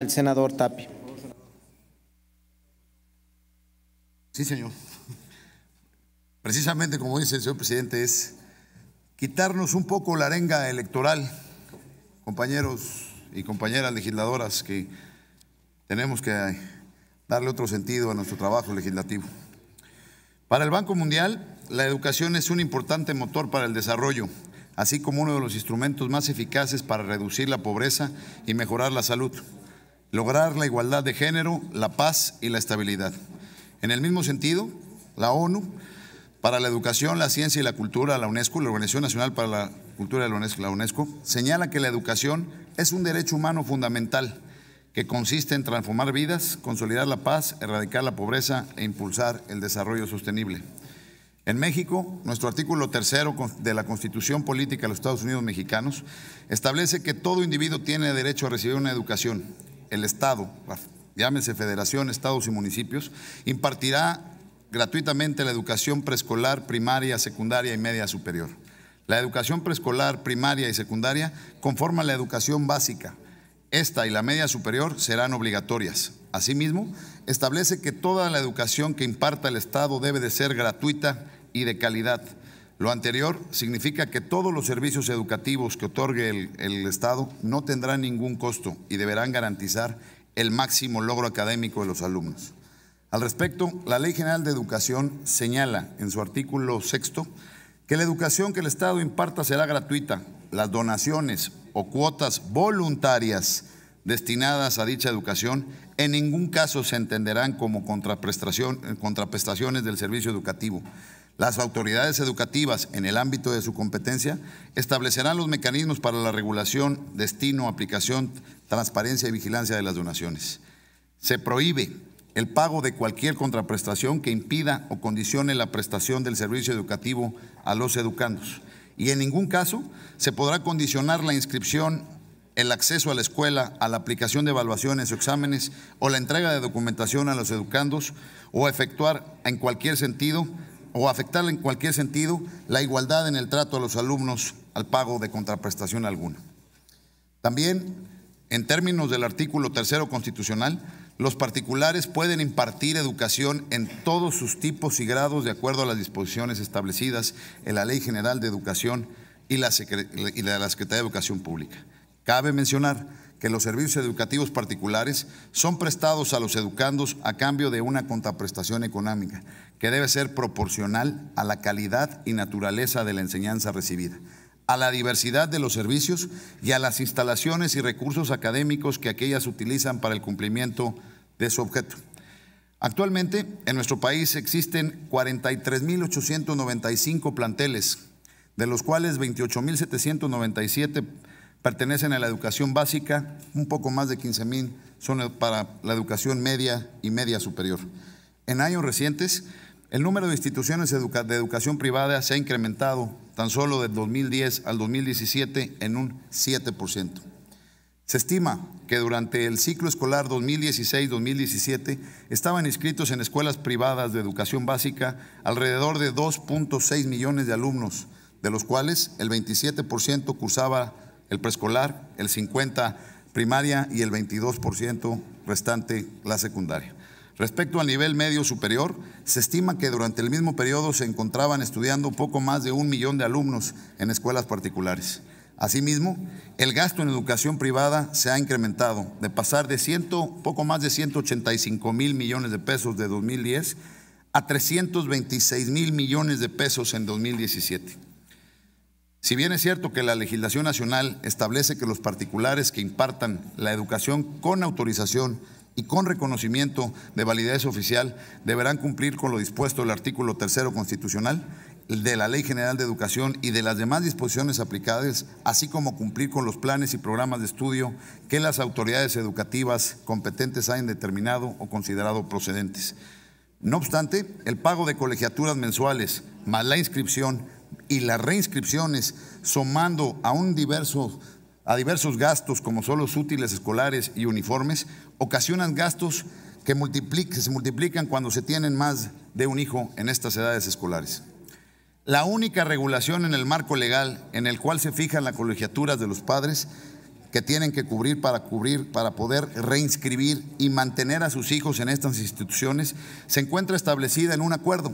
El senador Tapia. Sí, señor. Precisamente como dice el señor presidente, es quitarnos un poco la arenga electoral, compañeros y compañeras legisladoras, que tenemos que darle otro sentido a nuestro trabajo legislativo. Para el Banco Mundial, la educación es un importante motor para el desarrollo, así como uno de los instrumentos más eficaces para reducir la pobreza y mejorar la salud, lograr la igualdad de género, la paz y la estabilidad. En el mismo sentido, la ONU, para la educación, la ciencia y la cultura, la UNESCO, la Organización Nacional para la Cultura de la UNESCO, señala que la educación es un derecho humano fundamental que consiste en transformar vidas, consolidar la paz, erradicar la pobreza e impulsar el desarrollo sostenible. En México, nuestro artículo 3 de la Constitución Política de los Estados Unidos Mexicanos establece que todo individuo tiene derecho a recibir una educación. El Estado, llámese federación, estados y municipios, impartirá gratuitamente la educación preescolar, primaria, secundaria y media superior. La educación preescolar, primaria y secundaria conforman la educación básica. Esta y la media superior serán obligatorias. Asimismo, establece que toda la educación que imparta el Estado debe de ser gratuita y de calidad. Lo anterior significa que todos los servicios educativos que otorgue el Estado no tendrán ningún costo y deberán garantizar el máximo logro académico de los alumnos. Al respecto, la Ley General de Educación señala en su artículo 6 que la educación que el Estado imparta será gratuita. Las donaciones o cuotas voluntarias destinadas a dicha educación en ningún caso se entenderán como contraprestaciones del servicio educativo. Las autoridades educativas, en el ámbito de su competencia, establecerán los mecanismos para la regulación, destino, aplicación, transparencia y vigilancia de las donaciones. Se prohíbe el pago de cualquier contraprestación que impida o condicione la prestación del servicio educativo a los educandos. Y en ningún caso se podrá condicionar la inscripción, el acceso a la escuela, a la aplicación de evaluaciones o exámenes o la entrega de documentación a los educandos o efectuar en cualquier sentido o afectar en cualquier sentido la igualdad en el trato a los alumnos al pago de contraprestación alguna. También, en términos del artículo 3 constitucional, los particulares pueden impartir educación en todos sus tipos y grados de acuerdo a las disposiciones establecidas en la Ley General de Educación y la Secretaría de Educación Pública. Cabe mencionar que los servicios educativos particulares son prestados a los educandos a cambio de una contraprestación económica que debe ser proporcional a la calidad y naturaleza de la enseñanza recibida, a la diversidad de los servicios y a las instalaciones y recursos académicos que aquellas utilizan para el cumplimiento de su objeto. Actualmente, en nuestro país existen 43.895 planteles, de los cuales 28.797 pertenecen a la educación básica, un poco más de 15.000 son para la educación media y media superior. En años recientes, el número de instituciones de educación privada se ha incrementado tan solo del 2010 al 2017 en un 7%. Se estima que durante el ciclo escolar 2016-2017 estaban inscritos en escuelas privadas de educación básica alrededor de 2.6 millones de alumnos, de los cuales el 27% cursaba el preescolar, el 50% primaria y el 22% restante la secundaria. Respecto al nivel medio superior, se estima que durante el mismo periodo se encontraban estudiando poco más de 1 millón de alumnos en escuelas particulares. Asimismo, el gasto en educación privada se ha incrementado de pasar de poco más de 185.000 millones de pesos de 2010 a 326.000 millones de pesos en 2017. Si bien es cierto que la legislación nacional establece que los particulares que impartan la educación con autorización y con reconocimiento de validez oficial deberán cumplir con lo dispuesto del artículo 3 constitucional de la Ley General de Educación y de las demás disposiciones aplicadas, así como cumplir con los planes y programas de estudio que las autoridades educativas competentes hayan determinado o considerado procedentes. No obstante, el pago de colegiaturas mensuales, más la inscripción y las reinscripciones, sumando a diversos gastos como son los útiles escolares y uniformes, ocasionan gastos que se multiplican cuando se tienen más de un hijo en estas edades escolares. La única regulación en el marco legal en el cual se fijan las colegiaturas de los padres que tienen que cubrir para poder reinscribir y mantener a sus hijos en estas instituciones se encuentra establecida en un acuerdo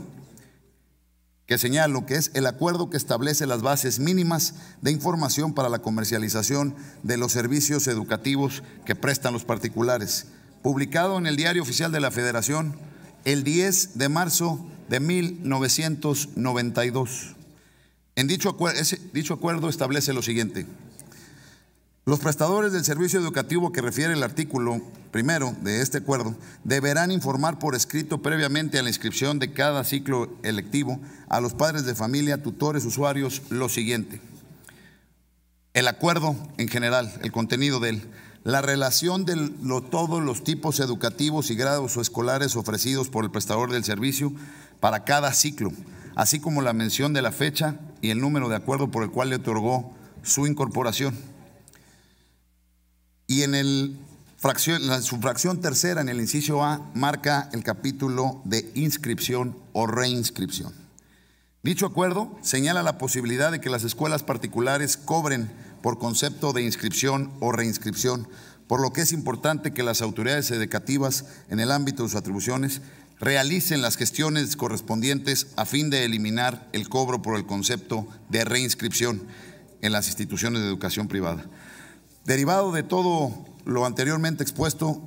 que señalo que es el acuerdo que establece las bases mínimas de información para la comercialización de los servicios educativos que prestan los particulares, publicado en el Diario Oficial de la Federación el 10 de marzo de 1992. Dicho acuerdo establece lo siguiente: los prestadores del servicio educativo que refiere el artículo primero de este acuerdo deberán informar por escrito previamente a la inscripción de cada ciclo electivo a los padres de familia, tutores, usuarios, lo siguiente: el acuerdo en general, el contenido de él, la relación de todos los tipos educativos y grados o escolares ofrecidos por el prestador del servicio para cada ciclo, así como la mención de la fecha y el número de acuerdo por el cual le otorgó su incorporación. Y en la subfracción tercera, en el inciso A, marca el capítulo de inscripción o reinscripción. Dicho acuerdo señala la posibilidad de que las escuelas particulares cobren por concepto de inscripción o reinscripción, por lo que es importante que las autoridades educativas, en el ámbito de sus atribuciones, realicen las gestiones correspondientes a fin de eliminar el cobro por el concepto de reinscripción en las instituciones de educación privada. Derivado de todo lo anteriormente expuesto,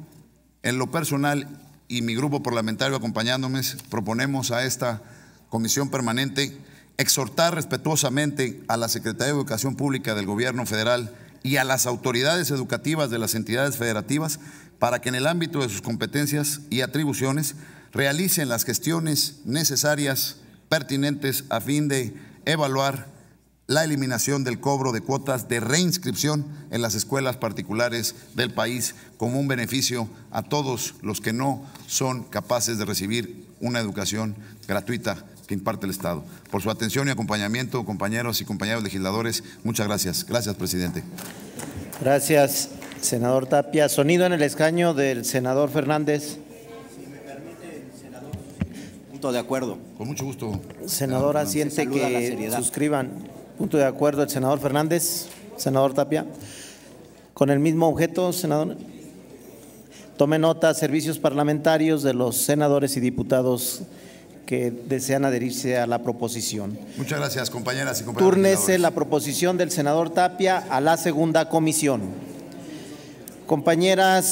en lo personal y mi grupo parlamentario acompañándome, proponemos a esta comisión permanente exhortar respetuosamente a la Secretaría de Educación Pública del Gobierno Federal y a las autoridades educativas de las entidades federativas para que en el ámbito de sus competencias y atribuciones realicen las gestiones necesarias, pertinentes, a fin de evaluar la eliminación del cobro de cuotas de reinscripción en las escuelas particulares del país como un beneficio a todos los que no son capaces de recibir una educación gratuita que imparte el Estado. Por su atención y acompañamiento, compañeros y compañeras legisladores, muchas gracias. Gracias, presidente. Gracias, senador Tapia. Sonido en el escaño del senador Fernández. Si me permite, senador. Punto de acuerdo. Con mucho gusto. Senador, asiente que suscriban. Punto de acuerdo el senador Fernández. Senador Tapia. Con el mismo objeto, senador. Tome nota, servicios parlamentarios de los senadores y diputados que desean adherirse a la proposición. Muchas gracias, compañeras y compañeros. Túrnese la proposición del senador Tapia a la segunda comisión. Compañeras